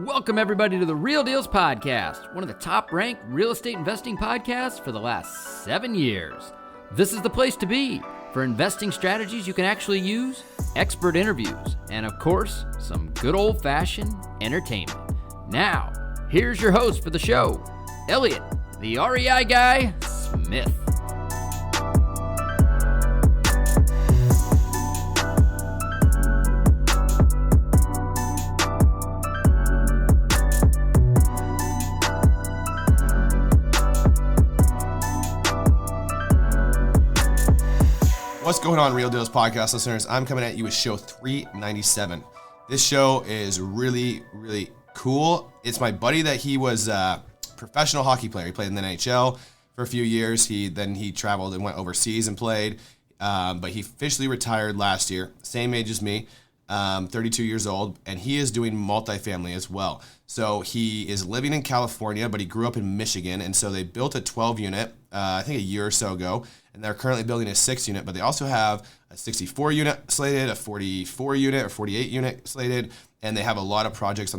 Welcome, everybody, to the Real Dealz podcast, one of the top-ranked real estate investing podcasts for the last 7 years. This is the place to be for investing strategies you can actually use, expert interviews, and, of course, some good old-fashioned entertainment. Now, here's your host for the show, Elliot, the REI guy, Smith. What's going on, Real Dealz podcast listeners? I'm coming at you with show 397. This show is really, really cool. It's my buddy that he was a professional hockey player. He played in the NHL for a few years. He traveled and went overseas and played, but he officially retired last year. Same age as me, 32 years old, and he is doing multifamily as well. So he is living in California, but he grew up in Michigan, and so they built a 12-unit, I think a year or so ago, and they're currently building a 6-unit, but they also have a 64-unit slated, a 44-unit or 48-unit slated, and they have a lot of projects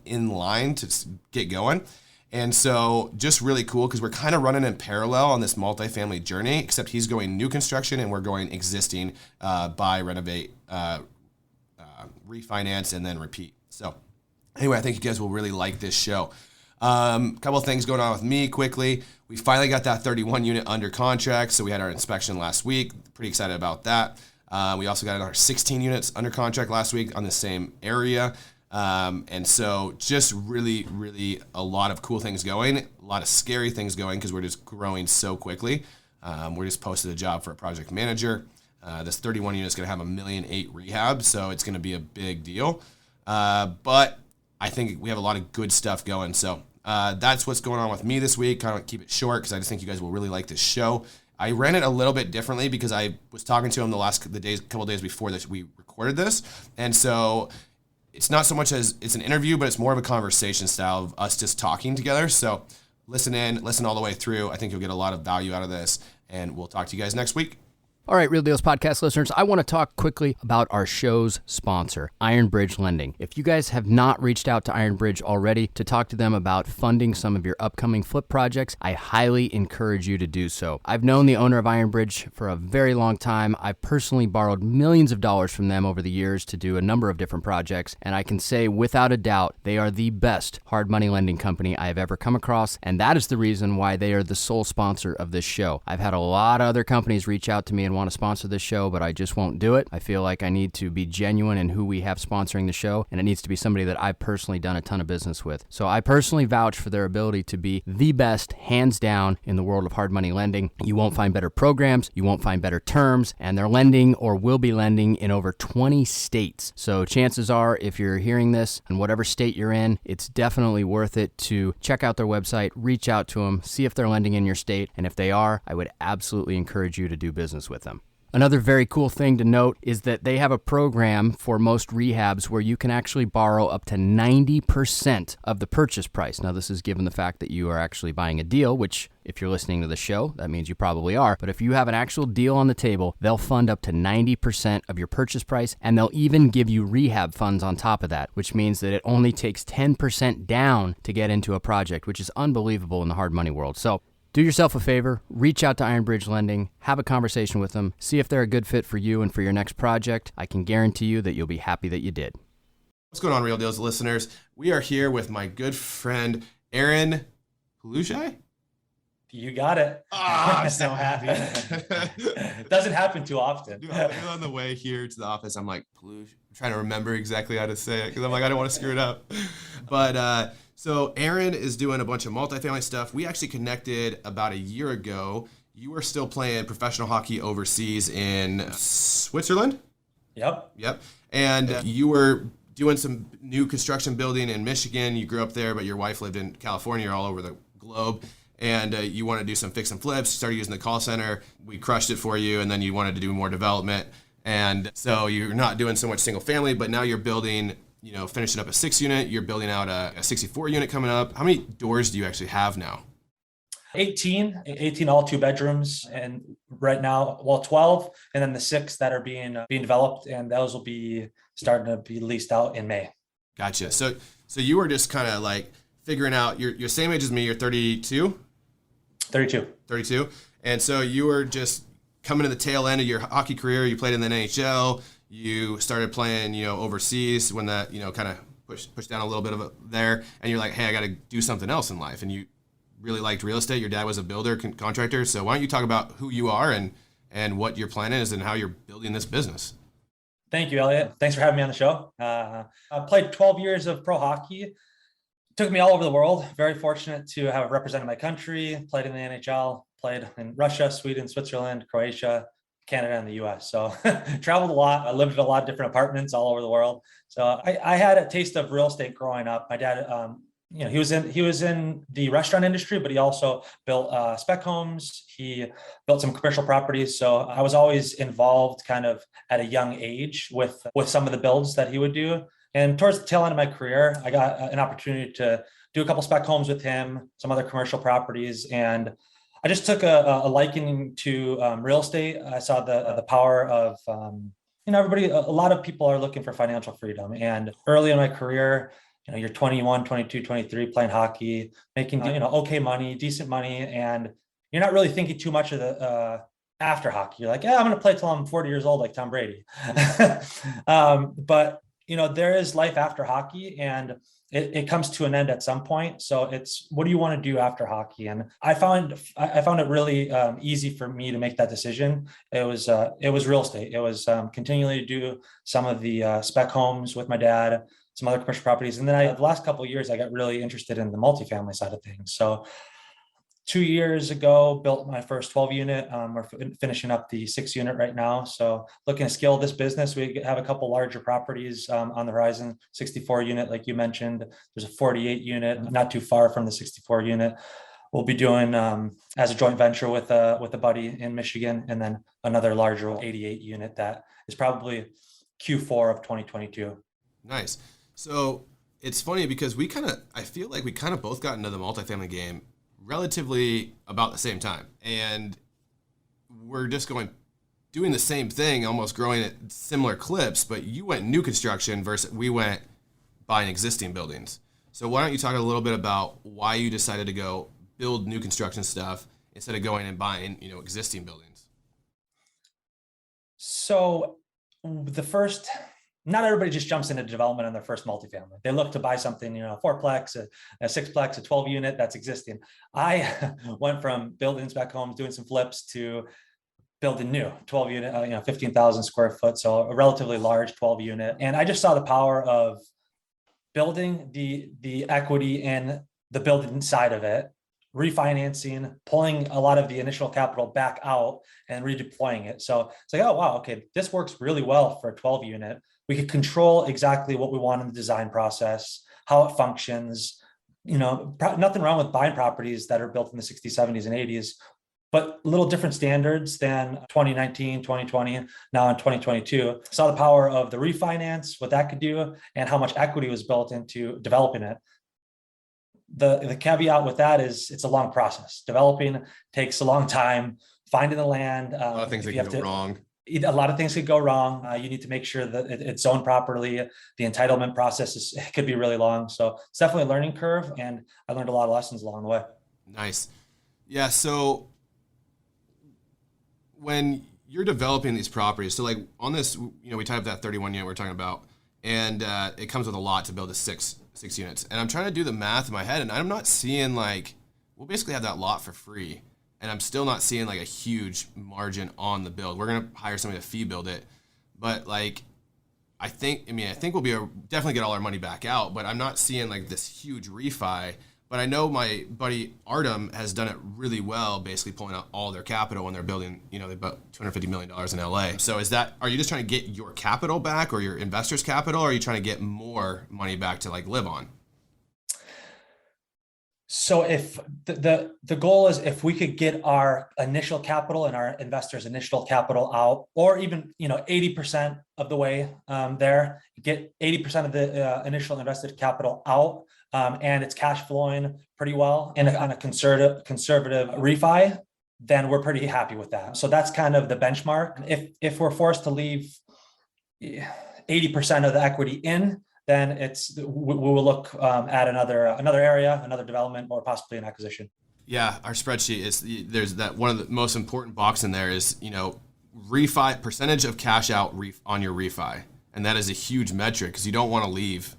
in line to get going. And so just really cool because we're kind of running in parallel on this multifamily journey, except he's going new construction and we're going existing, buy, renovate, refinance, and then repeat. So anyway, I think you guys will really like this show. Couple of things going on with me quickly. We finally got that 31 unit under contract. So we had our inspection last week. Pretty excited about that. We also got our 16 units under contract last week on the same area. And so just really, really a lot of cool things going, a lot of scary things going because we're just growing so quickly. We just posted a job for a project manager. This 31 unit is going to have $1.8 million rehab. So it's going to be a big deal. But I think we have a lot of good stuff going. So that's what's going on with me this week. Kind of keep it short because I just think you guys will really like this show. I ran it a little bit differently because I was talking to him couple days before this we recorded this. And so it's not so much as it's an interview, but it's more of a conversation style of us just talking together. So listen all the way through. I think you'll get a lot of value out of this, and we'll talk to you guys next week. All right, Real Dealz podcast listeners, I want to talk quickly about our show's sponsor, Ironbridge Lending. If you guys have not reached out to Ironbridge already to talk to them about funding some of your upcoming flip projects, I highly encourage you to do so. I've known the owner of Ironbridge for a very long time. I've personally borrowed millions of dollars from them over the years to do a number of different projects, and I can say without a doubt, they are the best hard money lending company I have ever come across, and that is the reason why they are the sole sponsor of this show. I've had a lot of other companies reach out to me and want to sponsor this show, but I just won't do it. I feel like I need to be genuine in who we have sponsoring the show, and it needs to be somebody that I've personally done a ton of business with. So I personally vouch for their ability to be the best, hands down, in the world of hard money lending. You won't find better programs, you won't find better terms, and they're lending or will be lending in over 20 states. So chances are, if you're hearing this in whatever state you're in, it's definitely worth it to check out their website, reach out to them, see if they're lending in your state, and if they are, I would absolutely encourage you to do business with them. Another very cool thing to note is that they have a program for most rehabs where you can actually borrow up to 90% of the purchase price. Now, this is given the fact that you are actually buying a deal, which if you're listening to the show, that means you probably are. But if you have an actual deal on the table, they'll fund up to 90% of your purchase price, and they'll even give you rehab funds on top of that, which means that it only takes 10% down to get into a project, which is unbelievable in the hard money world. So do yourself a favor, reach out to Ironbridge Lending, have a conversation with them, see if they're a good fit for you and for your next project. I can guarantee you that you'll be happy that you did. What's going on, Real Dealz listeners? We are here with my good friend, Aaron Peluche. You got it. I'm so happy. It doesn't happen too often. Dude, on the way here to the office, I'm like, Peluche. I'm trying to remember exactly how to say it because I'm like, I don't want to screw it up. But so Aaron is doing a bunch of multifamily stuff. We actually connected about a year ago. You were still playing professional hockey overseas in Switzerland? Yep. And you were doing some new construction building in Michigan. You grew up there, but your wife lived in California, all over the globe. And you want to do some fix and flips, started using the call center. We crushed it for you, and then you wanted to do more development. And so you're not doing so much single family, but now you're building, finishing up a 6-unit. You're building out a 64-unit coming up. How many doors do you actually have now? 18, all 2 bedrooms. And right now, 12, and then the 6 that are being developed. And those will be starting to be leased out in May. Gotcha. So So you were just kind of like figuring out, you're same age as me, you're 32? 32. 32. And so you were just coming to the tail end of your hockey career. You played in the NHL. You started playing, overseas when that, kind of pushed down a little bit of it there. And you're like, hey, I got to do something else in life. And you really liked real estate. Your dad was a builder, contractor. So why don't you talk about who you are and what your plan is and how you're building this business? Thank you, Elliot. Thanks for having me on the show. I played 12 years of pro hockey. Took me all over the world. Very fortunate to have represented my country, played in the NHL, played in Russia, Sweden, Switzerland, Croatia, Canada, and the US. So traveled a lot. I lived in a lot of different apartments all over the world. So I had a taste of real estate growing up. My dad, he was in the restaurant industry, but he also built spec homes. He built some commercial properties. So I was always involved kind of at a young age with some of the builds that he would do. And towards the tail end of my career, I got an opportunity to do a couple spec homes with him, some other commercial properties. And I just took a liking to real estate. I saw the power of, everybody, a lot of people are looking for financial freedom. And early in my career, you're 21, 22, 23, playing hockey, making, okay money, decent money. And you're not really thinking too much of the after hockey. You're like, yeah, I'm going to play till I'm 40 years old, like Tom Brady. But, there is life after hockey, and it comes to an end at some point. So it's, what do you want to do after hockey? And I found it really easy for me to make that decision. It was real estate. It was continually do some of the spec homes with my dad, some other commercial properties. And then the last couple of years, I got really interested in the multifamily side of things. So 2 years ago, built my first 12 unit. We're finishing up the 6 unit right now. So looking to scale this business. We have a couple larger properties on the horizon, 64 unit, like you mentioned. There's a 48 unit, not too far from the 64 unit. We'll be doing as a joint venture with a buddy in Michigan, and then another larger 88 unit that is probably Q4 of 2022. Nice. So it's funny because I feel like we kind of both got into the multifamily game relatively about the same time, and we're just doing the same thing, almost growing at similar clips, but you went new construction versus we went buying existing buildings. So why don't you talk a little bit about why you decided to go build new construction stuff instead of going and buying, existing buildings? So not everybody just jumps into development on their first multifamily. They look to buy something, a fourplex, a sixplex, a 12 unit that's existing. I went from building spec homes, doing some flips, to building new 12 unit, 15,000 square foot. So a relatively large 12 unit. And I just saw the power of building the equity in the building side of it, refinancing, pulling a lot of the initial capital back out and redeploying it. So it's like, oh, wow, okay, this works really well for a 12 unit. We could control exactly what we want in the design process, how it functions. Nothing wrong with buying properties that are built in the 60s, 70s, and 80s, but a little different standards than 2019, 2020, now in 2022. Saw the power of the refinance, what that could do, and how much equity was built into developing it. The caveat with that is it's a long process. Developing takes a long time, finding the land. A lot of things that can go wrong. A lot of things could go wrong. You need to make sure that it's zoned properly. The entitlement process could be really long. So it's definitely a learning curve, and I learned a lot of lessons along the way. Nice. Yeah, so when you're developing these properties, so like on this, we typed that 31 unit we're talking about, and it comes with a lot to build a six units. And I'm trying to do the math in my head, and I'm not seeing we'll basically have that lot for free. And I'm still not seeing a huge margin on the build. We're going to hire somebody to fee build it. But I think we'll be definitely get all our money back out, but I'm not seeing this huge refi. But I know my buddy Artem has done it really well, basically pulling out all their capital when they're building, they bought $250 million in LA. So are you just trying to get your capital back or your investors' capital, or are you trying to get more money back to live on? So if the goal is, if we could get our initial capital and our investors' initial capital out, or even 80% of the way there, get 80% of the initial invested capital out, and it's cash flowing pretty well on a conservative refi, then we're pretty happy with that. So that's kind of the benchmark. If we're forced to leave 80% of the equity in, then we will look at another area, another development, or possibly an acquisition. Yeah, our spreadsheet there's that one of the most important box in there is, refi percentage of cash out on your refi. And that is a huge metric because you don't want to leave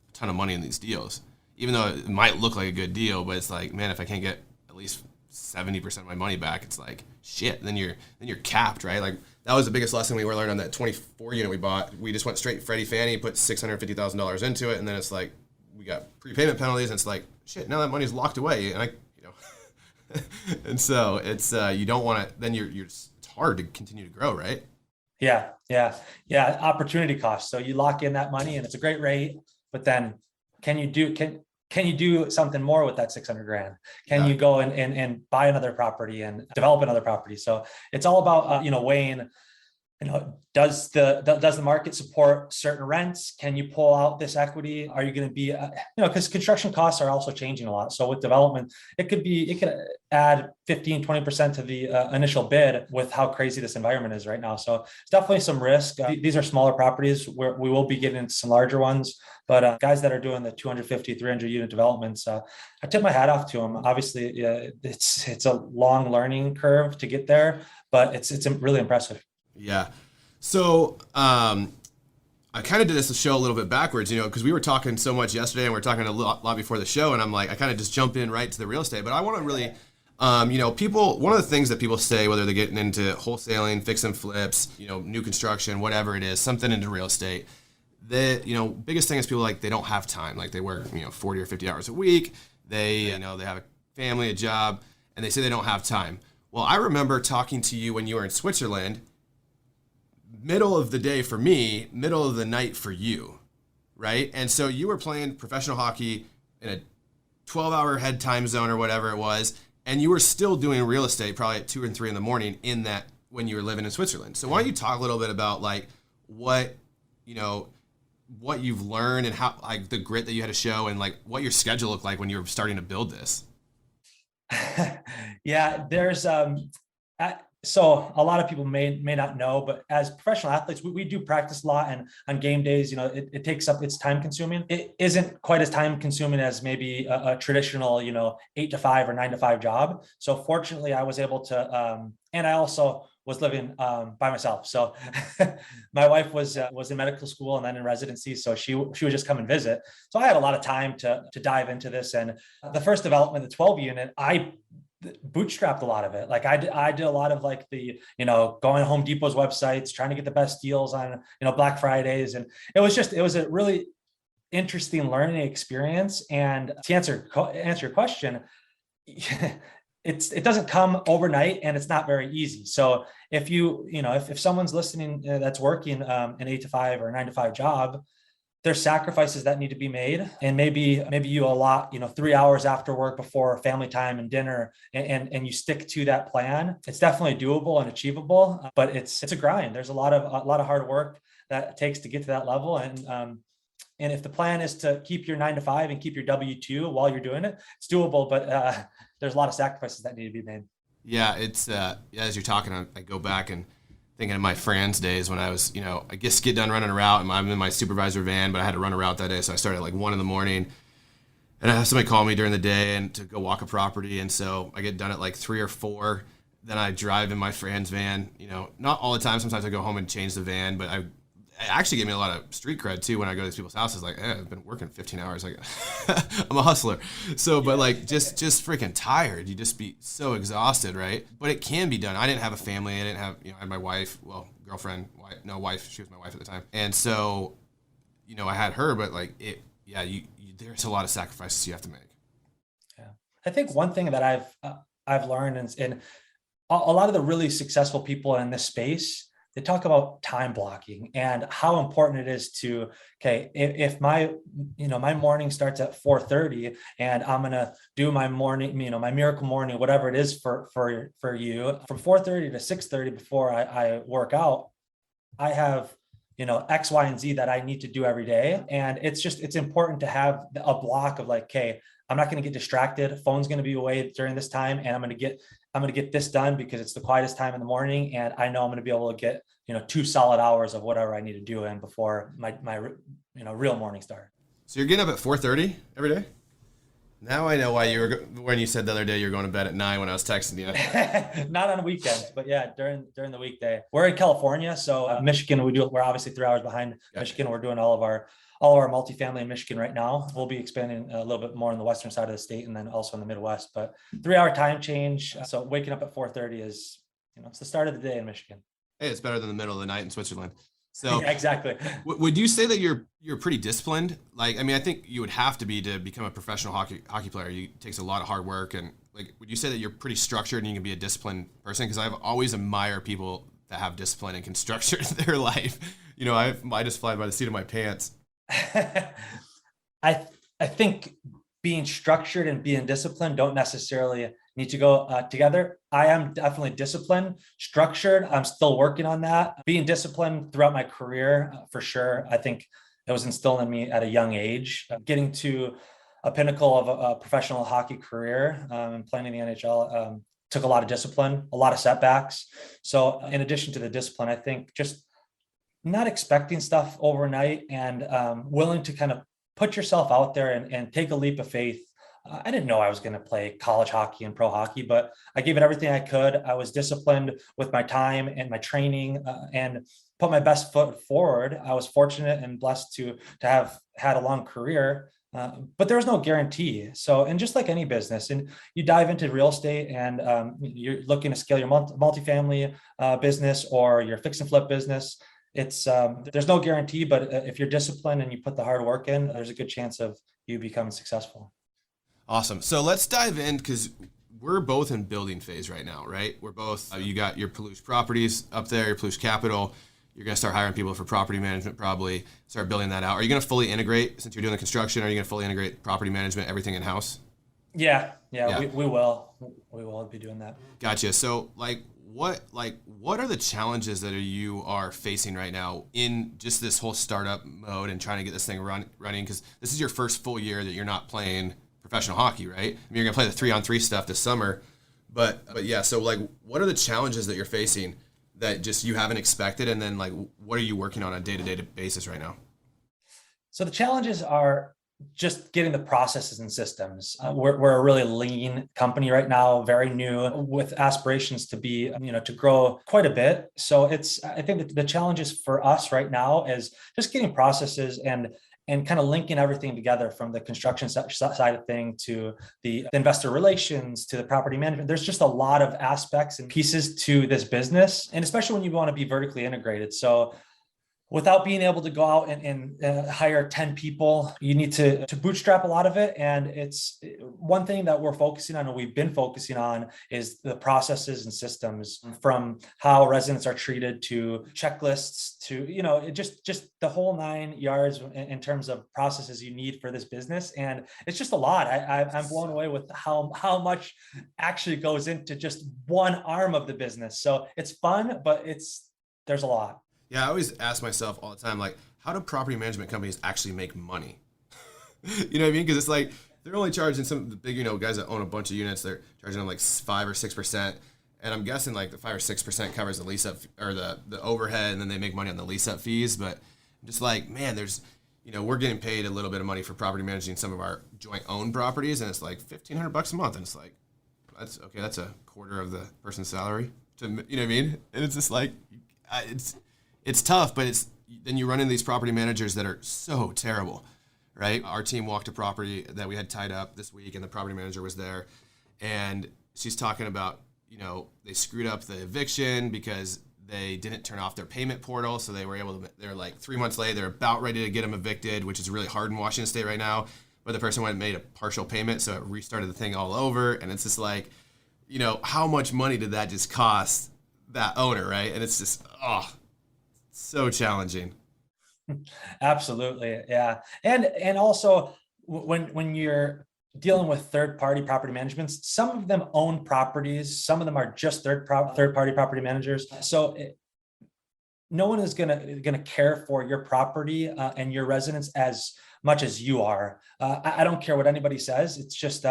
a ton of money in these deals, even though it might look like a good deal, but it's like, man, if I can't get at least 70% of my money back, it's like, shit, then you're capped, right? Like that was the biggest lesson we learned on that 24 unit we bought. We just went straight Freddie Fannie, put $650,000 into it. And then it's like, we got prepayment penalties. And it's like, shit, now that money's locked away. And and so it's, you don't want to, then it's hard to continue to grow, right? Yeah. Opportunity cost. So you lock in that money and it's a great rate, but then can you do something more with that 600 grand? Can you go and buy another property and develop another property? So it's all about, weighing, does the market support certain rents? Can you pull out this equity? Are you going to be, because construction costs are also changing a lot. So with development, it could add 15, 20% to the initial bid with how crazy this environment is right now. So it's definitely some risk. These are smaller properties where we will be getting into some larger ones, but guys that are doing the 250, 300 unit developments, I tip my hat off to them. Obviously, it's a long learning curve to get there, but it's really impressive. Yeah. So I kind of did this show a little bit backwards, because we were talking so much yesterday and we were talking a lot before the show. And I'm like, I kind of just jump in right to the real estate. But I want to really, people, one of the things that people say, whether they're getting into wholesaling, fix and flips, new construction, whatever it is, something into real estate, the, biggest thing is people they don't have time. Like they work, 40 or 50 hours a week. They, they have a family, a job, and they say they don't have time. Well, I remember talking to you when you were in Switzerland. Middle of the day for me, middle of the night for you, right? And so you were playing professional hockey in a 12-hour head time zone or whatever it was, and you were still doing real estate probably at 2 and 3 in the morning in that when you were living in Switzerland. So why don't you talk a little bit about what you've learned and how the grit that you had to show and what your schedule looked like when you were starting to build this? Yeah, there's so a lot of people may not know, but as professional athletes, we do practice a lot, and on game days, it takes up, it's time consuming. It isn't quite as time consuming as maybe a traditional, 8 to 5 or 9 to 5 job. So fortunately I was able to, and I also was living by myself. So my wife was in medical school and then in residency. So she would just come and visit. So I had a lot of time to dive into this. And the first development, the 12 unit, I bootstrapped a lot of it. I did a lot of the, going to Home Depot's websites, trying to get the best deals on, Black Fridays. And it was a really interesting learning experience. And to answer your question, it doesn't come overnight and it's not very easy. So if if someone's listening that's working an 8 to 5 or 9 to 5 job, there's sacrifices that need to be made. And maybe you allot, 3 hours after work before family time and dinner, and you stick to that plan. It's definitely doable and achievable, but it's a grind. There's a lot of hard work that it takes to get to that level. And if the plan is to keep your 9 to 5 and keep your W-2 while you're doing it, it's doable, but there's a lot of sacrifices that need to be made. Yeah, it's as you're talking, I go back and thinking of my Franz days when I was, I guess get done running a route and I'm in my supervisor van, but I had to run a route that day. So I started at 1 a.m. and I have somebody call me during the day and to go walk a property. And so I get done at 3 or 4. Then I drive in my Franz van, not all the time. Sometimes I go home and change the van, but it actually gave me a lot of street cred too. When I go to these people's houses, I've been working 15 hours. I'm a hustler. So, but just freaking tired. You just be so exhausted, right? But it can be done. I didn't have a family. I didn't have, I had my wife, girlfriend, wife. She was my wife at the time. And so, I had her, but there's a lot of sacrifices you have to make. Yeah. I think one thing that I've learned and a lot of the really successful people in this space, they talk about time blocking and how important it is to, if my morning starts at 4:30 and I'm going to do my morning, my miracle morning, whatever it is for you, from 4:30 to 6:30 before I work out, I have, X, Y, and Z that I need to do every day. And it's important to have a block of I'm not going to get distracted. Phone's going to be away during this time. And I'm going to get this done because it's the quietest time in the morning. And I know I'm going to be able to get, 2 solid hours of whatever I need to do in before my real morning star. So you're getting up at 4:30 every day? Now I know why when you said the other day you're going to bed at 9 when I was texting you. Not on weekends, but yeah, during the weekday. We're in California, so Michigan, we're obviously 3 hours behind Michigan. We're doing all of our multifamily in Michigan right now. We'll be expanding a little bit more on the western side of the state and then also in the Midwest, but 3-hour time change. So waking up at 4:30 is, it's the start of the day in Michigan. Hey, it's better than the middle of the night in Switzerland. So yeah, exactly. Would you say that you're pretty disciplined? Like, I mean, I think you would have to be to become a professional hockey player. It takes a lot of hard work, and like, would you say that you're pretty structured and you can be a disciplined person? Because I've always admired people that have discipline and can structure their life. I just fly by the seat of my pants. I think being structured and being disciplined don't necessarily need to go together. I am definitely disciplined, structured. I'm still working on that. Being disciplined throughout my career, for sure. I think it was instilled in me at a young age. Getting to a pinnacle of a professional hockey career and playing in the NHL took a lot of discipline, a lot of setbacks. So in addition to the discipline, I think just not expecting stuff overnight and willing to kind of put yourself out there and take a leap of faith. I didn't know I was going to play college hockey and pro hockey, but I gave it everything I could. I was disciplined with my time and my training and put my best foot forward. I was fortunate and blessed to have had a long career, but there was no guarantee. So, and just like any business, and you dive into real estate and you're looking to scale your multifamily business or your fix and flip business, it's there's no guarantee, but if you're disciplined and you put the hard work in, there's a good chance of you becoming successful. Awesome. So let's dive in because we're both in building phase right now, right? We're both, you got your Palouse properties up there, your Palouse capital. You're going to start hiring people for property management, probably start building that out. Are you going to fully integrate, since you're doing the construction, are you going to fully integrate property management, everything in-house? Yeah. We will. We will be doing that. Gotcha. So what are the challenges that you are facing right now in just this whole startup mode and trying to get this thing running? Because this is your first full year that you're not playing professional hockey, right? I mean, you're gonna play the 3-on-3 stuff this summer, but yeah. So what are the challenges that you're facing that just you haven't expected, and then what are you working on a day-to-day basis right now? So the challenges are just getting the processes and systems. We're a really lean company right now, very new, with aspirations to be, to grow quite a bit. So I think that the challenges for us right now is just getting processes and kind of linking everything together, from the construction side of thing to the investor relations to the property management. There's just a lot of aspects and pieces to this business, and especially when you want to be vertically integrated. So without being able to go out and hire 10 people, you need to bootstrap a lot of it. And it's one thing that we're focusing on, and we've been focusing on, is the processes and systems, from how residents are treated to checklists to, just the whole 9 yards in terms of processes you need for this business. And it's just a lot. I'm blown away with how much actually goes into just one arm of the business. So it's fun, but there's a lot. Yeah, I always ask myself all the time, how do property management companies actually make money? You know what I mean? Because it's they're only charging some of the big, guys that own a bunch of units, they're charging them 5 or 6%. And I'm guessing the 5 or 6% covers the lease up or the overhead, and then they make money on the lease up fees. But I'm just man, there's, we're getting paid a little bit of money for property managing some of our joint owned properties, and it's $1,500 a month. And it's that's okay. That's a quarter of the person's salary. You know what I mean? And it's just it's tough, but then you run into these property managers that are so terrible, right? Our team walked a property that we had tied up this week, and the property manager was there, and she's talking about, they screwed up the eviction because they didn't turn off their payment portal, so they're 3 months late, they're about ready to get them evicted, which is really hard in Washington State right now, but the person went and made a partial payment, so it restarted the thing all over, and it's just how much money did that just cost that owner, right? And it's just, so challenging. Absolutely. Yeah. And also when you're dealing with third-party property managements, some of them own properties, some of them are just third-party property managers. So no one is going to care for your property and your residents as much as you are. I don't care what anybody says. It's just,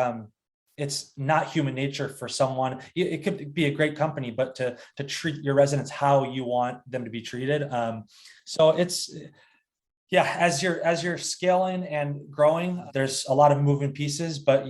it's not human nature for someone. It could be a great company, but to treat your residents how you want them to be treated. So Yeah, as you're scaling and growing, there's a lot of moving pieces, but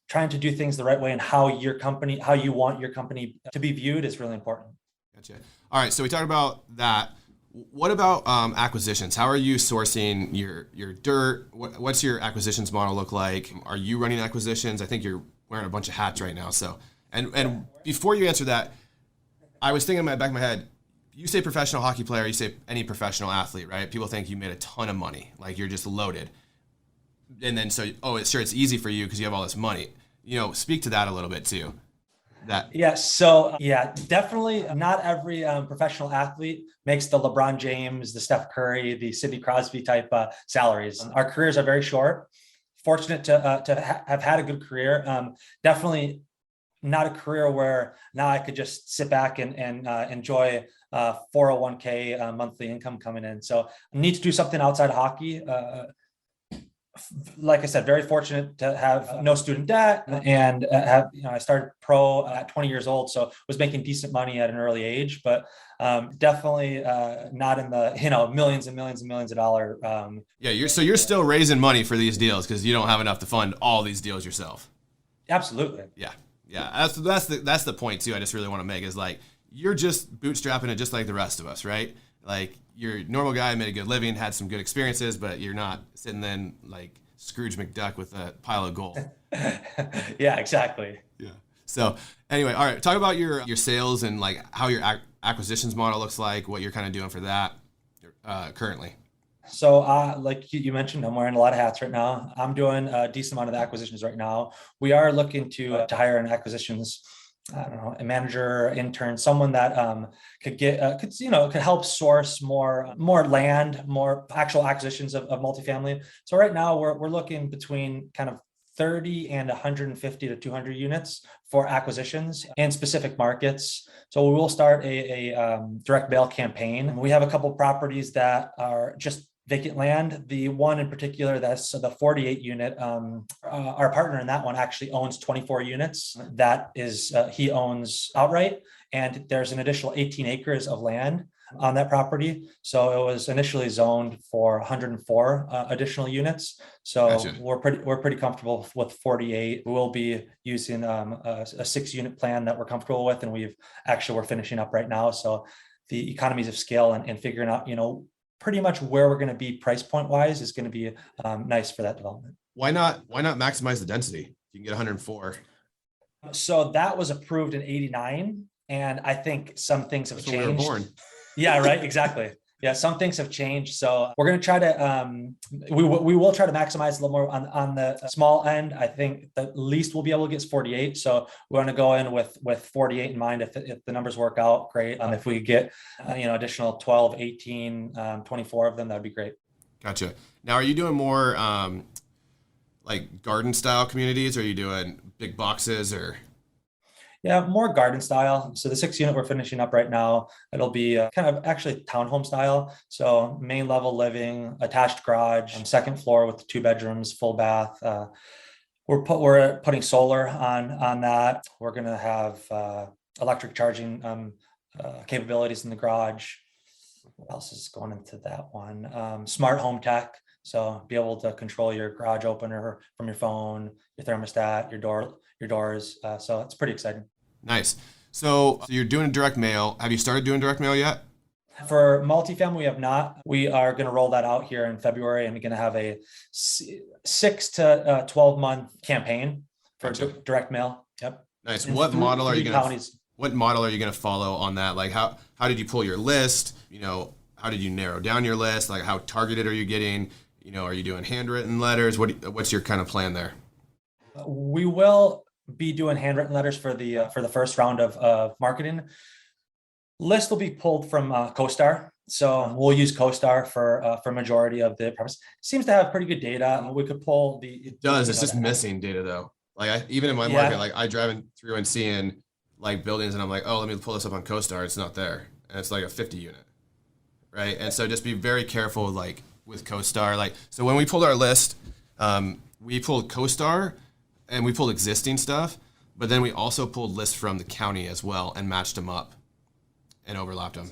trying to do things the right way and how you want your company to be viewed is really important. Gotcha. All right, so we talked about that. What about acquisitions? How are you sourcing your dirt? What's your acquisitions model look like? Are you running acquisitions? I think you're wearing a bunch of hats right now. So, and before you answer that, I was thinking in the back of my head, you say professional hockey player, you say any professional athlete, right? People think you made a ton of money, like you're just loaded. And then it's easy for you because you have all this money. Speak to that a little bit too. Yeah, definitely not every professional athlete makes the LeBron James, the Steph Curry, the Sidney Crosby type salaries. Our careers are very short. Fortunate to have had a good career. Definitely not a career where now I could just sit back and enjoy 401k monthly income coming in. So I need to do something outside of hockey. Like I said, very fortunate to have no student debt and I started pro at 20 years old, so was making decent money at an early age, but definitely not in the millions and millions and millions of dollars. You're still raising money for these deals because you don't have enough to fund all these deals yourself. Absolutely. Yeah. That's the point too. I just really want to make is like you're just bootstrapping it just like the rest of us, right? Like you're a normal guy, made a good living, had some good experiences, but you're not sitting then like Scrooge McDuck with a pile of gold. Yeah, exactly. Yeah. So anyway, all right, talk about your sales and like how your acquisitions model looks like, what you're kind of doing for that currently. So like you mentioned, I'm wearing a lot of hats right now. I'm doing a decent amount of the acquisitions right now. We are looking to hire an acquisitions, I don't know, a manager, intern, someone that could help source more land, more actual acquisitions of multifamily. So right now we're looking between kind of 30 and 150 to 200 units for acquisitions in specific markets. So we will start a direct mail campaign. We have a couple properties that are just vacant land. The one in particular, that's the 48 unit, our partner in that one actually owns 24 units. That is, he owns outright. And there's an additional 18 acres of land on that property. So it was initially zoned for 104 additional units. So Gotcha. we're pretty comfortable with 48. We'll be using a 6-unit plan that we're comfortable with. And we're finishing up right now. So the economies of scale and figuring out, pretty much where we're going to be price point wise is going to be nice for that development. Why not maximize the density? You can get 104. So that was approved in 89. And I think some things have changed. We were born. Yeah, right. Exactly. Yeah, some things have changed. So we're going to try to, we will try to maximize a little more on the small end. I think the least we'll be able to get is 48. So we want to go in with 48 in mind. If the numbers work out, great. If we get, additional 12, 18, 24 of them, that'd be great. Gotcha. Now, are you doing more like garden style communities? Or are you doing big boxes or? Yeah, more garden style. So the 6-unit we're finishing up right now, it'll be kind of actually townhome style. So main level living, attached garage, second floor with 2 bedrooms, full bath. We're putting solar on that. We're going to have electric charging capabilities in the garage. What else is going into that one? Smart home tech. So be able to control your garage opener from your phone, your thermostat, your doors. So it's pretty exciting. Nice. So you're doing direct mail. Have you started doing direct mail yet? For multifamily, we have not. We are going to roll that out here in February, and we're going to have a 6 to 12 month campaign for direct mail. Yep. Nice. What model are you going to follow on that? Like how did you pull your list? How did you narrow down your list? Like how targeted are you getting? Are you doing handwritten letters? What's your kind of plan there? We will be doing handwritten letters for the first round of marketing. List will be pulled from CoStar. So we'll use CoStar for majority of the purpose. Seems to have pretty good data. We could pull It does. It's just missing data though. Like even in my market, like I driving through and seeing like buildings and I'm like, oh, let me pull this up on CoStar. It's not there. And it's like a 50 unit. Right. And so just be very careful like with CoStar. Like, so when we pulled our list, we pulled CoStar and we pulled existing stuff, but then we also pulled lists from the county as well and matched them up and overlapped them.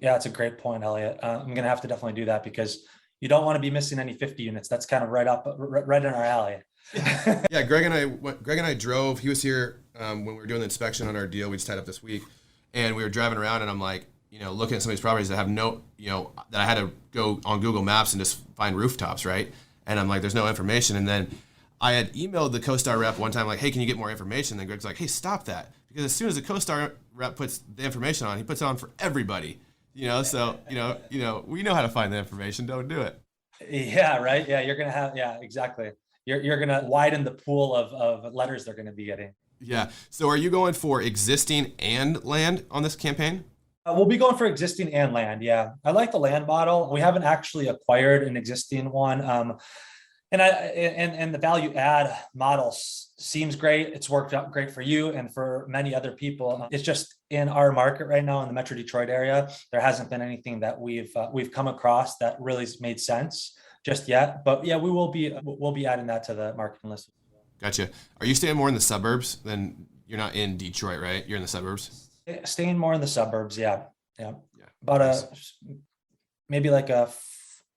Yeah, it's a great point, Elliot. I'm going to have to definitely do that because you don't want to be missing any 50 units. That's kind of right in our alley. Yeah, Greg and I drove. He was here when we were doing the inspection on our deal. We just tied up this week, and we were driving around, and I'm like, looking at some of these properties that have no, that I had to go on Google Maps and just find rooftops, right? And I'm like, there's no information. And then I had emailed the CoStar rep one time, like, hey, can you get more information? And then Greg's like, hey, stop that, because as soon as the CoStar rep puts the information on, he puts it on for everybody. So we know how to find the information. Don't do it. Yeah, right. Yeah, you're gonna have. Yeah, exactly. You're gonna widen the pool of letters they're gonna be getting. Yeah. So are you going for existing and land on this campaign? We'll be going for existing and land. Yeah, I like the land model. We haven't actually acquired an existing one. And the value add model seems great. It's worked out great for you and for many other people. It's just in our market right now in the Metro Detroit area, there hasn't been anything that we've come across that really made sense just yet. But yeah, we'll be adding that to the marketing list. Gotcha. Are you staying more in the suburbs than you're not in Detroit, right? You're in the suburbs. Staying more in the suburbs. Yeah. About maybe like a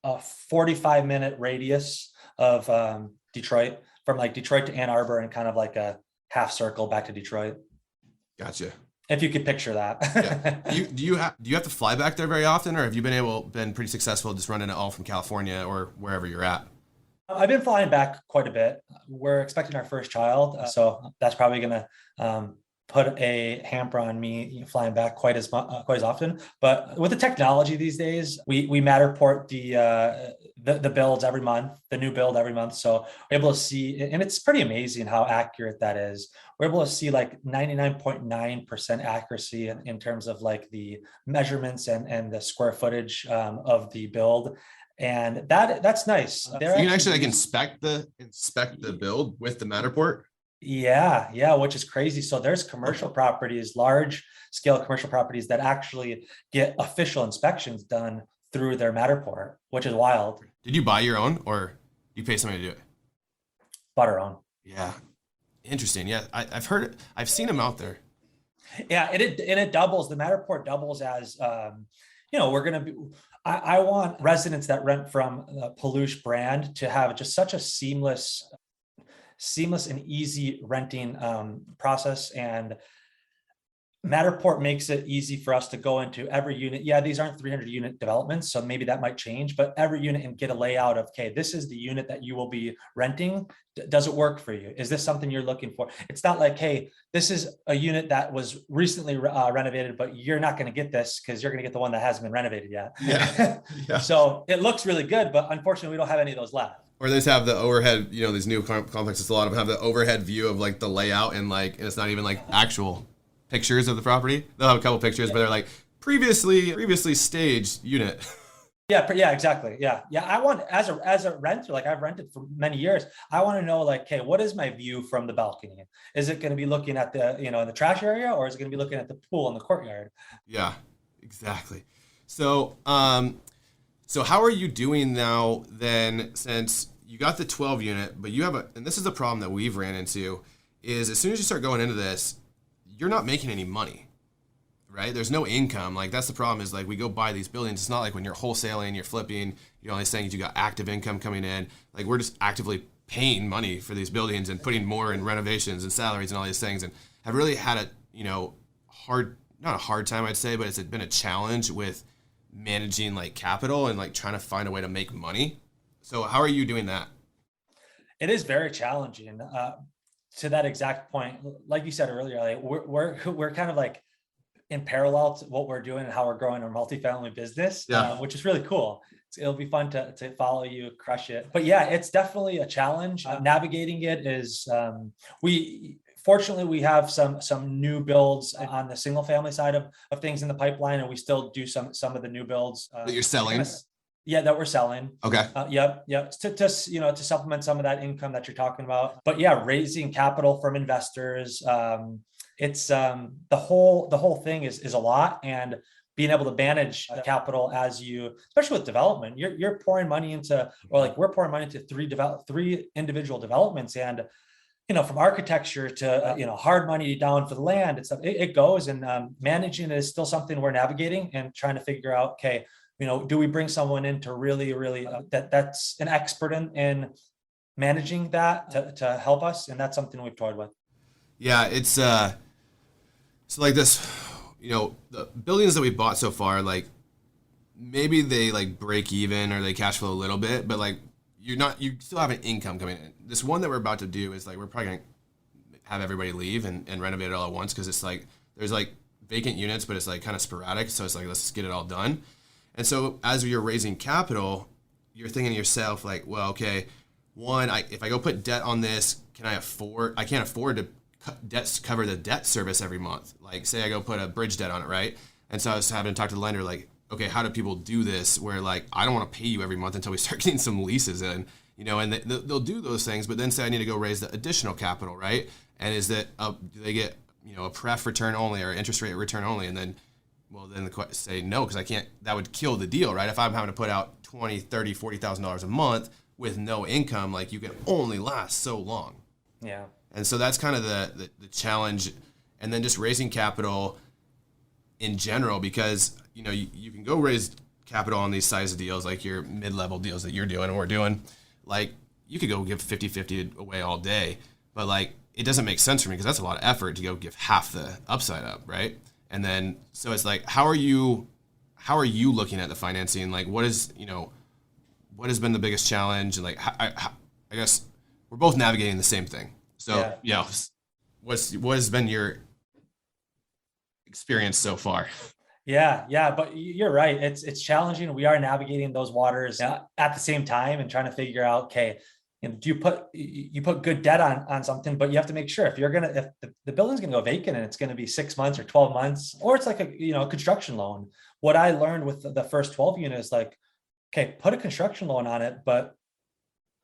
45-minute radius of Detroit, from like Detroit to Ann Arbor, and kind of like a half circle back to Detroit. Gotcha. If you could picture that. Yeah. Do you have to fly back there very often, or have you been pretty successful just running it all from California or wherever you're at? I've been flying back quite a bit. We're expecting our first child, so that's probably going to put a hamper on me flying back quite as often. But with the technology these days, we Matterport the builds every month, the new build every month. So we're able to see, and it's pretty amazing how accurate that is. We're able to see like 99.9% accuracy in terms of like the measurements and the square footage of the build. And that's nice. So you can actually like inspect the build with the Matterport. Yeah, which is crazy. So there's commercial properties, large scale commercial properties that actually get official inspections done through their Matterport, which is wild. Did you buy your own, or you pay somebody to do it? Bought our own. Yeah, interesting. Yeah, I've heard it. I've seen them out there. Yeah, it doubles. The Matterport doubles as we're gonna be. I want residents that rent from the Peluche brand to have just such a seamless and easy renting process, and Matterport makes it easy for us to go into every unit. Yeah, these aren't 300 unit developments, so maybe that might change, but every unit, and get a layout of, okay, this is the unit that you will be renting. Does it work for you? Is this something you're looking for? It's not like, hey, this is a unit that was recently renovated, but you're not going to get this because you're going to get the one that hasn't been renovated yet. Yeah. So it looks really good, but unfortunately we don't have any of those left. Or they just have the overhead, these new complexes, a lot of them have the overhead view of like the layout, and it's not even like actual pictures of the property. They'll have a couple pictures, but they're like previously staged unit. Yeah, exactly. Yeah. I want, as a renter, like I've rented for many years, I want to know like, okay, what is my view from the balcony? Is it going to be looking at the, the trash area, or is it going to be looking at the pool in the courtyard? Yeah, exactly. So, so how are you doing now then, since you got the 12 unit, but you have and this is the problem that we've ran into, is as soon as you start going into this, you're not making any money, right? There's no income. Like that's the problem, is like we go buy these buildings. It's not like when you're wholesaling, you're flipping, all these things, you got active income coming in. Like we're just actively paying money for these buildings and putting more in renovations and salaries and all these things, and have really had a, not a hard time, I'd say, but it's been a challenge with managing like capital and like trying to find a way to make money. So how are you doing that? It is very challenging. To that exact point, like you said earlier, like we're kind of like in parallel to what we're doing and how we're growing our multifamily business, which is really cool. It'll be fun to follow you crush it. But yeah, it's definitely a challenge. Navigating it is, fortunately we have some new builds on the single family side of things in the pipeline, and we still do some of the new builds that you're selling. Yeah, that we're selling. Okay. Yep. To supplement some of that income that you're talking about. But yeah, raising capital from investors. It's the whole thing is a lot, and being able to manage capital as you, especially with development, you're pouring money into, or like we're pouring money into three individual developments, and from architecture to hard money down for the land and stuff. It goes, and managing is still something we're navigating and trying to figure out. Okay, do we bring someone in to really that's an expert in managing that to help us? And that's something we've toyed with. Yeah, it's so like this, the buildings that we bought so far, like maybe they like break even or they cash flow a little bit, but like you still have an income coming in. This one that we're about to do is like we're probably gonna have everybody leave and renovate it all at once, because it's like there's like vacant units, but it's like kind of sporadic. So it's like, let's just get it all done. And so as you're raising capital, you're thinking to yourself like, well, okay, if I go put debt on this, I can't afford to cover the debt service every month. Like say I go put a bridge debt on it, right? And so I was having to talk to the lender like, okay, how do people do this where like I don't want to pay you every month until we start getting some leases in, and they'll do those things, but then say I need to go raise the additional capital, right? And is that do they get a pref return only or interest rate return only? And then say no, because I can't. That would kill the deal, right? If I'm having to put out $20,000, $30,000, $40,000 a month with no income, like you can only last so long. Yeah. And so that's kind of the challenge, and then just raising capital in general, because you can go raise capital on these size of deals, like your mid-level deals that you're doing and we're doing. Like you could go give 50-50 away all day, but like it doesn't make sense for me because that's a lot of effort to go give half the upside up, right? And then so it's like, how are you looking at the financing? Like what has been the biggest challenge? And like I guess we're both navigating the same thing. So what has been your experience so far? Yeah, but you're right. It's challenging. We are navigating those waters at the same time and trying to figure out, okay, do you put good debt on something, but you have to make sure if the building's gonna go vacant and it's gonna be 6 months or 12 months, or it's like a construction loan. What I learned with the first 12 units, like, okay, put a construction loan on it, but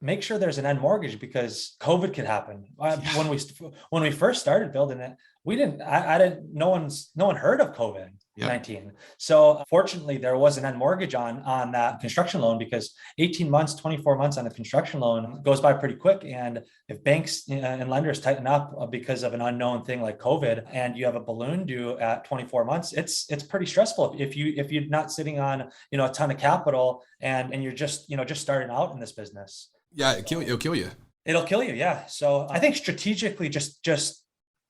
make sure there's an end mortgage because COVID could happen. When we first started building it, no one heard of COVID-19. Yep. So fortunately there was an end mortgage on that construction loan, because 18 months, 24 months on a construction loan goes by pretty quick. And if banks and lenders tighten up because of an unknown thing like COVID, and you have a balloon due at 24 months, it's pretty stressful if you're not sitting on, a ton of capital and you're just starting out in this business. Yeah, it'll kill you. It'll kill you. Yeah. So I think strategically,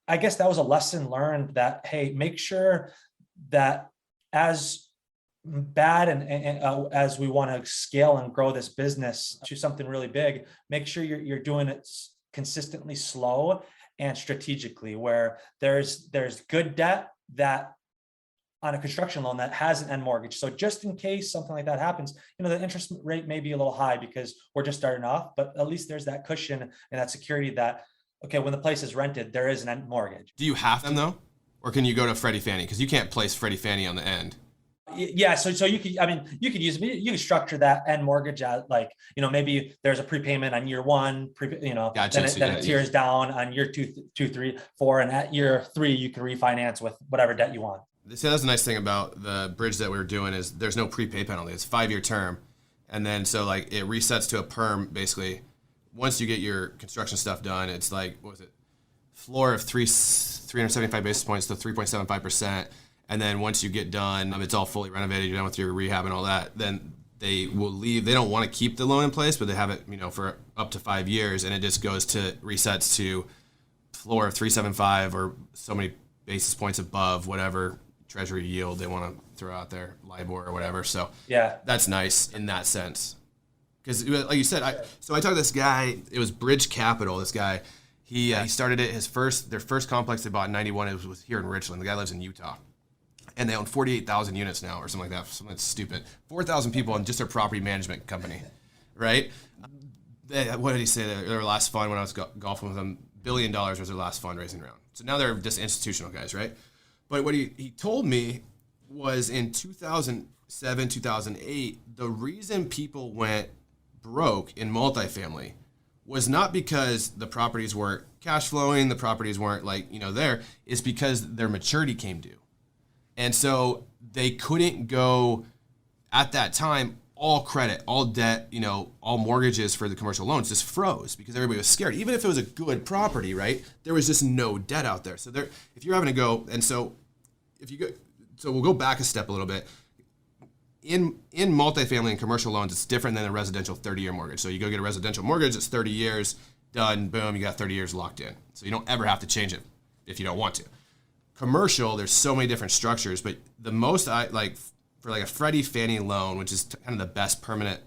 I guess that was a lesson learned that, hey, make sure that as bad and as we want to scale and grow this business to something really big, make sure you're doing it consistently, slow and strategically, where there's good debt that on a construction loan that has an end mortgage. So just in case something like that happens, the interest rate may be a little high because we're just starting off, but at least there's that cushion and that security that, okay, when the place is rented, there is an end mortgage. Do you have them though? Or can you go to Freddie Fannie? Because you can't place Freddie Fannie on the end. Yeah, so you could, you could structure that end mortgage at like, maybe there's a prepayment on year one, gotcha. then it tears down on year two, 3, 4, and at year 3 you can refinance with whatever debt you want. So that's the nice thing about the bridge that we were doing is there's no prepay penalty. It's 5-year term. And then so like it resets to a perm basically. Once you get your construction stuff done, it's like, what was it? Floor of 375 basis points to 3.75%. And then once you get done, it's all fully renovated, you're done with your rehab and all that, then they will leave. They don't want to keep the loan in place, but they have it, for up to 5 years, and it just goes to resets to floor of 375 or so many basis points above whatever treasury yield they want to throw out there, LIBOR or whatever. So yeah, that's nice in that sense. Because like you said, I talked to this guy, it was Bridge Capital, this guy. He started it, their first complex they bought in 91, it was here in Richland. The guy lives in Utah. And they own 48,000 units now or something like that, something stupid. 4,000 people in just their property management company, right? What did he say? Their last fund when I was golfing with them, $1 billion was their last fundraising round. So now they're just institutional guys, right? But what he told me was in 2007, 2008, the reason people went broke in multifamily was not because the properties weren't cash flowing, the properties weren't there, is because their maturity came due. And so they couldn't go at that time, all credit, all debt, all mortgages for the commercial loans just froze because everybody was scared. Even if it was a good property, right? There was just no debt out there. So if you're having to go, and so we'll go back a step a little bit. in multifamily and commercial loans, it's different than a residential 30-year mortgage. So you go get a residential mortgage, it's 30 years, done, boom, you got 30 years locked in. So you don't ever have to change it if you don't want to. Commercial, there's so many different structures, but the most for like a Freddie Fannie loan, which is kind of the best permanent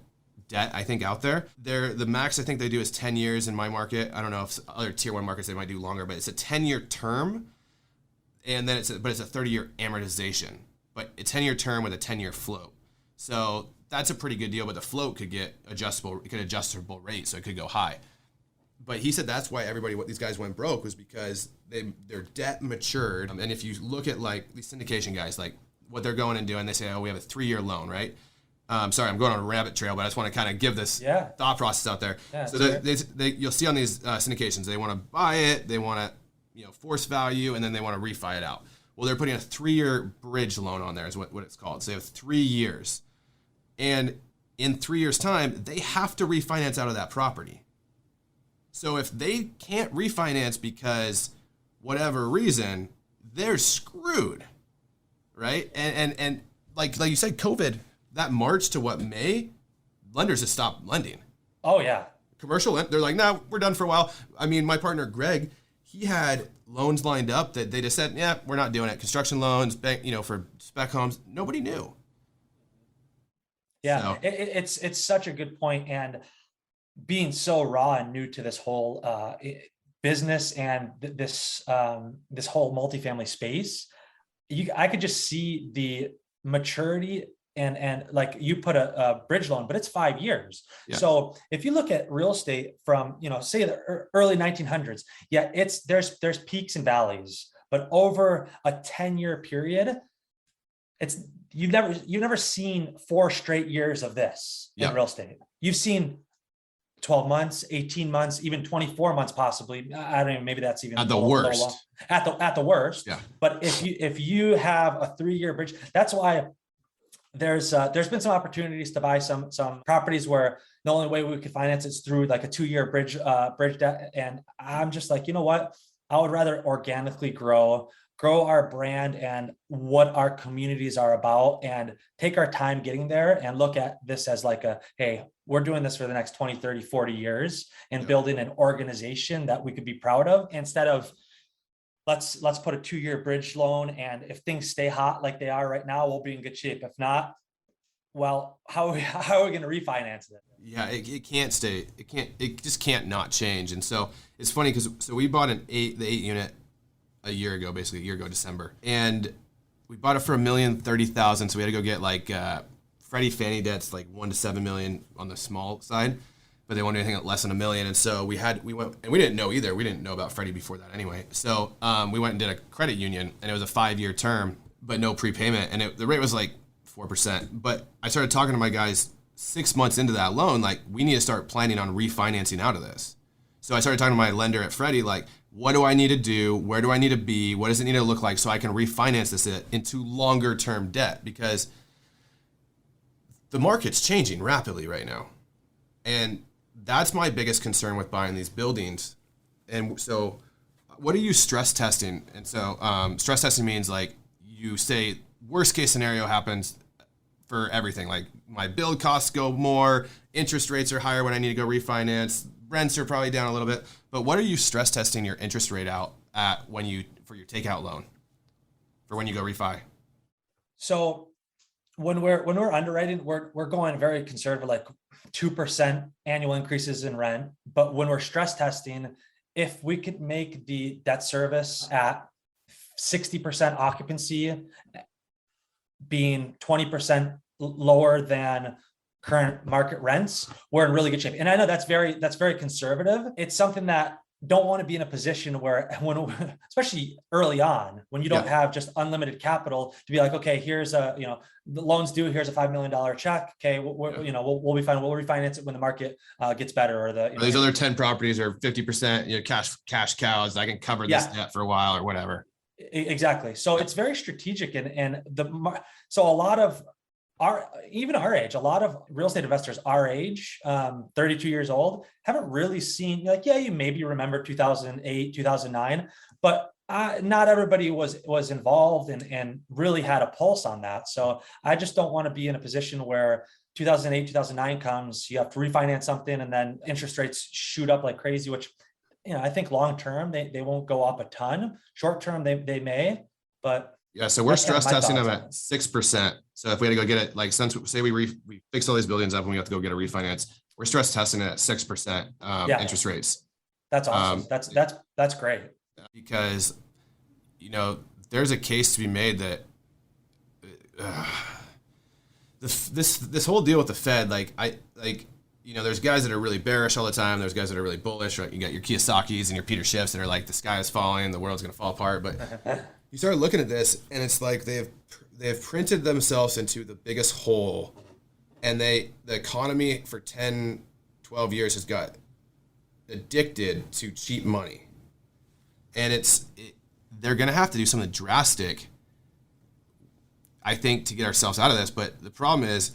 debt I think out there. The max I think they do is 10 years in my market. I don't know if other tier 1 markets they might do longer, but it's a 10-year term, and then it's a 30-year amortization, but a 10-year term with a 10-year float. So that's a pretty good deal, but the float could get adjustable rate, so it could go high. But he said that's why these guys went broke, was because their debt matured. And if you look at like these syndication guys, like what they're going and doing, they say, oh, we have a 3-year loan, right? Sorry, I'm going on a rabbit trail, but I just want to kind of give this thought process out there. Yeah, so you'll see on these syndications, they want to buy it, they want to force value, and then they want to refi it out. Well, they're putting a 3-year bridge loan on there is what it's called. So they have 3 years. And in 3 years' time, they have to refinance out of that property. So if they can't refinance because whatever reason, they're screwed, right? And like you said, COVID, that March to May, lenders just stopped lending. Oh yeah. Commercial, they're like, no, we're done for a while. I mean, my partner Greg, he had loans lined up that they just said, yeah, we're not doing it. Construction loans, bank, for spec homes, nobody knew. Yeah, So. It's such a good point, and being so raw and new to this whole business and this whole multifamily space, I could just see the maturity and like you put a bridge loan, but it's 5 years. Yeah. So if you look at real estate from say the early 1900s, there's peaks and valleys, but over a 10-year period, you've never seen 4 straight years of this in real estate. You've seen 12 months, 18 months, even 24 months, possibly. I don't know, maybe that's even at the worst. At the worst. Yeah. But if you have a 3-year bridge, that's why there's been some opportunities to buy some properties where the only way we could finance it's through like a 2-year bridge debt. And I'm just like, you know what? I would rather organically grow our brand and what our communities are about, and take our time getting there and look at this as like hey, we're doing this for the next 20, 30, 40 years and building an organization that we could be proud of, instead of let's put a 2-year bridge loan, and if things stay hot like they are right now, we'll be in good shape. If not, well, how are we going to refinance it? Yeah, it can't stay. It just can't not change. And so it's funny because we bought the 8 unit a year ago, December, and we bought it for $1,030,000. So we had to go get like Freddie Fannie debts, like $1 to $7 million on the small side, but they won't do anything less than $1 million. And so we went, and we didn't know either. We didn't know about Freddie before that anyway. So we went and did a credit union, and it was a 5-year term, but no prepayment, and the rate was like 4%. But I started talking to my guys 6 months into that loan, like, we need to start planning on refinancing out of this. So I started talking to my lender at Freddie, like, what do I need to do? Where do I need to be? What does it need to look like so I can refinance this into longer term debt? Because the market's changing rapidly right now. And that's my biggest concern with buying these buildings. And so what are you stress testing? And so stress testing means, like, you say worst case scenario happens for everything. Like, my build costs go more, interest rates are higher when I need to go refinance, rents are probably down a little bit. But what are you stress testing your interest rate out at for your takeout loan for when you go refi? So when we're underwriting, we're going very conservative, like 2% annual increases in rent. But when we're stress testing, if we could make the debt service at 60% occupancy, being 20% lower than current market rents, we're in really good shape. And I know that's very conservative. It's something that don't want to be in a position where, especially early on, when you don't have just unlimited capital to be like, okay, here's the loans due, here's a $5 million check. Okay, we'll be fine. We'll refinance it when the market gets better, or these other 10 properties are 50% cash cows. I can cover this debt for a while or whatever. Exactly. So it's very strategic, so a lot of our age, a lot of real estate investors our age, 32 years old, haven't really seen, you maybe remember 2008, 2009, but Not everybody was involved and really had a pulse on that. So I just don't want to be in a position where 2008, 2009 comes, you have to refinance something and then interest rates shoot up like crazy, which, I think long-term, they won't go up a ton. Short-term, they may, but yeah. So we're stress testing them thoughts on at 6%. So if we had to go get it, like since say we fix all these buildings up and we have to go get a refinance, we're stress testing it at 6% Yeah. interest rates. That's awesome. That's great. Because, there's a case to be made that this whole deal with the Fed, there's guys that are really bearish all the time. There's guys that are really bullish. Right? You got your Kiyosaki's and your Peter Schiffs that are like, the sky is falling, the world's going to fall apart. But you start looking at this, and it's like they have printed themselves into the biggest hole, and the economy for 10, 12 years has got addicted to cheap money. And they're going to have to do something drastic, I think, to get ourselves out of this. But the problem is,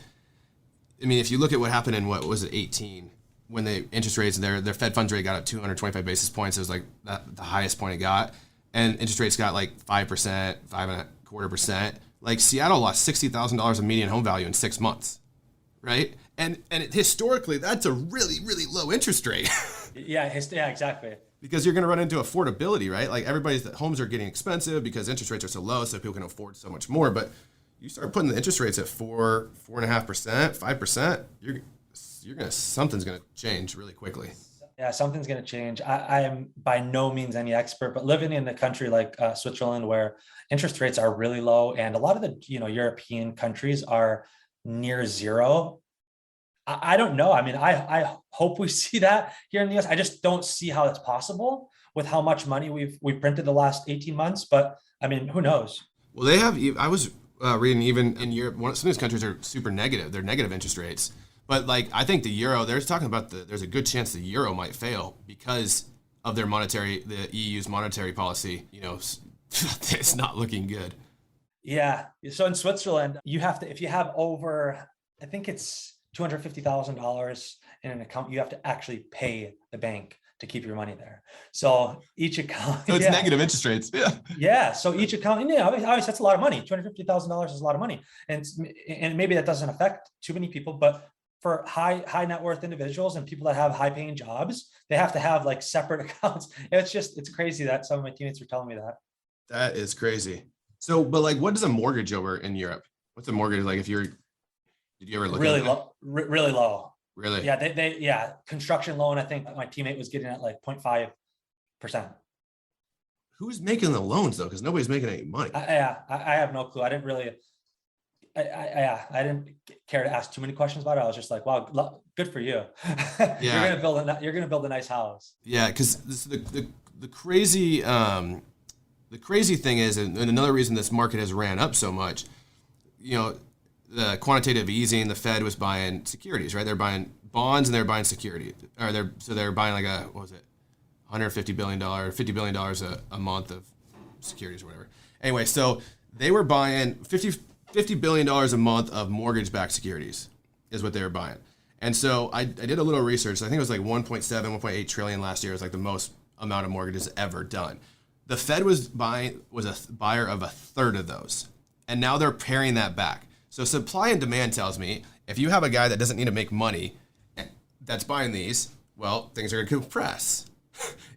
if you look at what happened in, 18, when the interest rates, their Fed funds rate got up 225 basis points. It was like the highest point it got. And interest rates got like 5%, 5.25%. Like Seattle lost $60,000 of median home value in 6 months, right? And historically, that's a really, really low interest rate. Yeah, exactly. Because you're going to run into affordability, right? Like homes are getting expensive because interest rates are so low, so people can afford so much more. But you start putting the interest rates at 4.5%, 5%, something's going to change really quickly. Yeah, something's going to change. I am by no means any expert, but living in a country like Switzerland, where interest rates are really low, and a lot of the European countries are near zero. I don't know. I hope we see that here in the US. I just don't see how it's possible with how much money we've printed the last 18 months. But who knows? Well, they have. I was reading even in Europe, some of these countries are super negative. They're negative interest rates. But I think the euro, they're talking about there's a good chance the euro might fail because of the EU's monetary policy. It's not looking good. Yeah. So in Switzerland, you have to, if you have over, I think it's $250,000 in an account, you have to actually pay the bank to keep your money there. So each account. So it's negative interest rates. Yeah. Yeah. So each account, obviously that's a lot of money. $250,000 is a lot of money. And maybe that doesn't affect too many people, but for high net worth individuals and people that have high paying jobs, they have to have like separate accounts. It's crazy that some of my teammates were telling me that. That is crazy. So, but what is a mortgage over in Europe? What's a mortgage like? Did you ever look really at low? Really low. Really? Yeah. Construction loan, I think my teammate was getting at like 0.5%. Who's making the loans though? Because nobody's making any money. I have no clue. I didn't really. I didn't care to ask too many questions about it. I was just like, wow, good for you. Yeah. You're gonna build a nice house. Yeah, because the crazy thing is, and another reason this market has ran up so much, the quantitative easing, the Fed was buying securities, right? They're buying bonds and they're buying security, they're buying like $150 billion, $50 billion a month of securities or whatever. Anyway, so they were buying $50 billion a month of mortgage-backed securities is what they were buying. And so I did a little research. I think it was like 1.7, 1.8 trillion last year. It was like the most amount of mortgages ever done. The Fed was a buyer of a third of those. And now they're paring that back. So supply and demand tells me if you have a guy that doesn't need to make money that's buying these, well, things are going to compress.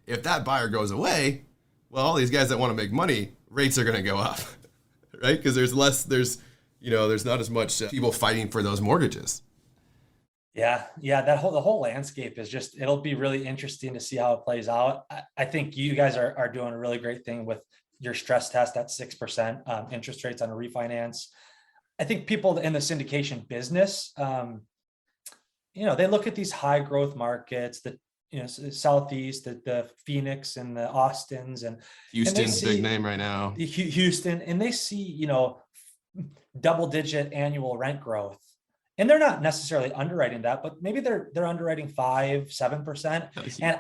If that buyer goes away, well, all these guys that want to make money, rates are going to go up, right? Because there's not as much people fighting for those mortgages. Yeah. The whole landscape is it'll be really interesting to see how it plays out. I think you guys are doing a really great thing with your stress test at 6% interest rates on a refinance. I think people in the syndication business, they look at these high growth markets, the Southeast, the Phoenix and the Austins and Houston's big name right now. Houston, and they see, double digit annual rent growth. And they're not necessarily underwriting that, but maybe they're underwriting 5-7%. And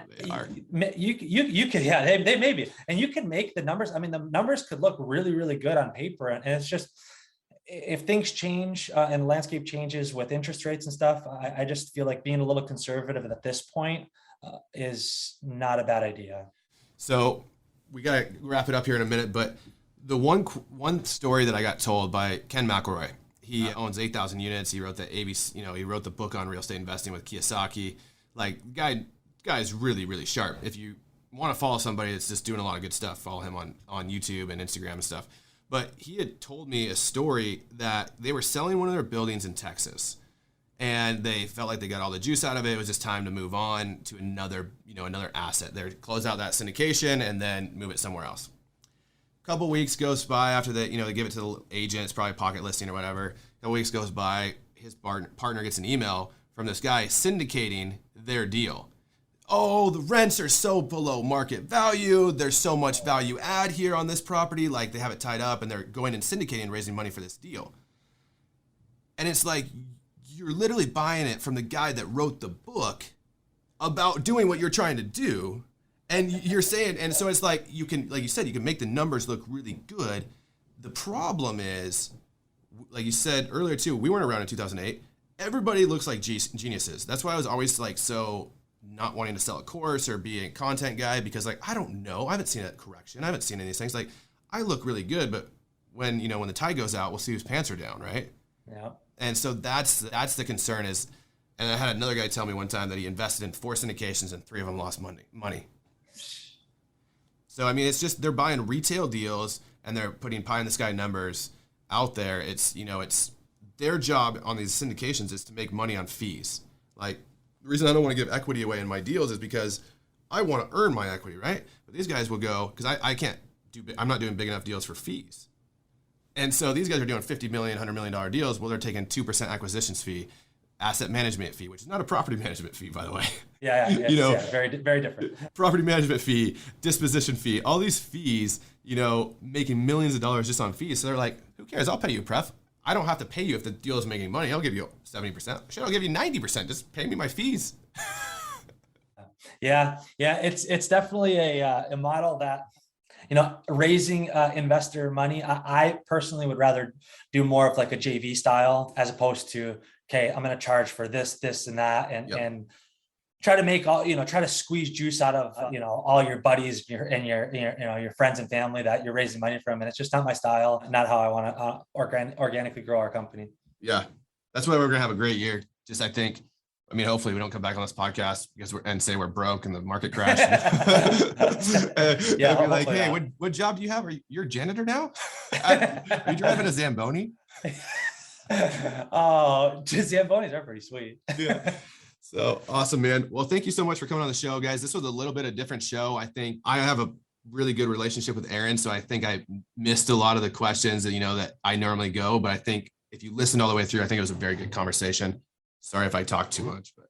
you could, they may be, and you can make the numbers. The numbers could look really, really good on paper. And it's just, if things change and the landscape changes with interest rates and stuff, I just feel like being a little conservative at this point is not a bad idea. So we got to wrap it up here in a minute, but the one story that I got told by Ken McElroy, he owns 8,000 units. He wrote the ABC, he wrote the book on real estate investing with Kiyosaki. Like, guy's really, really sharp. If you want to follow somebody that's just doing a lot of good stuff, follow him on YouTube and Instagram and stuff. But he had told me a story that they were selling one of their buildings in Texas, and they felt like they got all the juice out of it. It was just time to move on to another asset. They close out that syndication and then move it somewhere else. A couple weeks goes by after that, they give it to the agent. It's probably pocket listing or whatever. A couple weeks goes by, his partner gets an email from this guy syndicating their deal. Oh, the rents are so below market value. There's so much value add here on this property. Like, they have it tied up and they're going and syndicating and raising money for this deal. And it's like, you're literally buying it from the guy that wrote the book about doing what you're trying to do. And you're saying, and so it's like, you can, like you said, you can make the numbers look really good. The problem is, like you said earlier too, we weren't around in 2008. Everybody looks like geniuses. That's why I was always like, so not wanting to sell a course or be a content guy, because like, I don't know. I haven't seen a correction. I haven't seen any of these things. Like, I look really good, but when the tide goes out, we'll see whose pants are down, right? Yeah. And so that's the concern is, and I had another guy tell me one time that he invested in 4 syndications and 3 of them lost money. So, I mean, it's just, they're buying retail deals and they're putting pie in the sky numbers out there. It's, it's their job on these syndications is to make money on fees. Like, the reason I don't want to give equity away in my deals is because I want to earn my equity, right? But these guys will go, because I'm not doing big enough deals for fees. And so these guys are doing $50 million, $100 million deals. Well, they're taking 2% acquisitions fee, asset management fee, which is not a property management fee, by the way. Yeah. Very, very different. Property management fee, disposition fee, all these fees, making millions of dollars just on fees. So they're like, who cares? I'll pay you, pref. I don't have to pay you if the deal is making money. I'll give you 70%. Shit, I'll give you 90%. Just pay me my fees. Yeah. It's definitely a model that, raising investor money. I personally would rather do more of like a JV style as opposed to, okay, I'm going to charge for this, and that, and try to make try to squeeze juice out of, all your buddies, your friends and family that you're raising money from. And it's just not my style, not how I want to organically grow our company. Yeah. That's why we're going to have a great year. Hopefully we don't come back on this podcast and say we're broke and the market crashed. Yeah. Be like, hey, what job do you have? Are you a janitor now? Are you driving a Zamboni? Oh, Zambonis are pretty sweet. Yeah. So awesome, man. Well, thank you so much for coming on the show, guys. This was a little bit of a different show. I think I have a really good relationship with Aaron, so I think I missed a lot of the questions that I normally go, but I think if you listened all the way through, I think it was a very good conversation. Sorry if I talked too much, but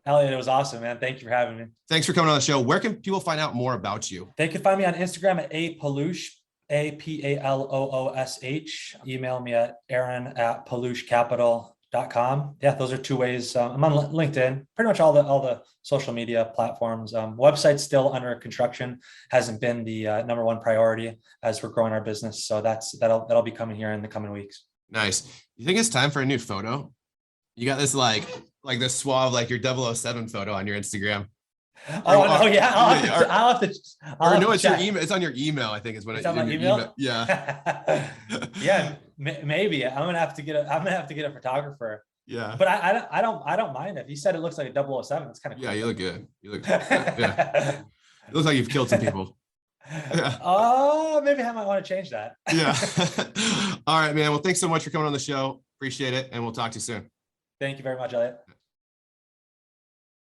Elliot, it was awesome, man. Thank you for having me. Thanks for coming on the show. Where can people find out more about you? They can find me on Instagram at apaloosh, APALOOSH. Email me at aaron@paloushcapital.com. Yeah, those are 2 ways. I'm on LinkedIn, pretty much all the social media platforms. Website's still under construction, hasn't been the number 1 priority as we're growing our business. So that'll be coming here in the coming weeks. Nice. You think it's time for a new photo? You got this like this suave, like your 007 photo on your Instagram. Oh, yeah. I'll have to it's your email. It's on your email, I think is what it's on my email. Yeah. Yeah, maybe. I'm gonna have to get a photographer. Yeah. But I don't mind it. He said it looks like a 007. It's kind of cool. Yeah, you look good. Yeah. It looks like you've killed some people. Yeah. Oh, maybe I might want to change that. Yeah. All right, man. Well, thanks so much for coming on the show. Appreciate it. And we'll talk to you soon. Thank you very much, Elliot.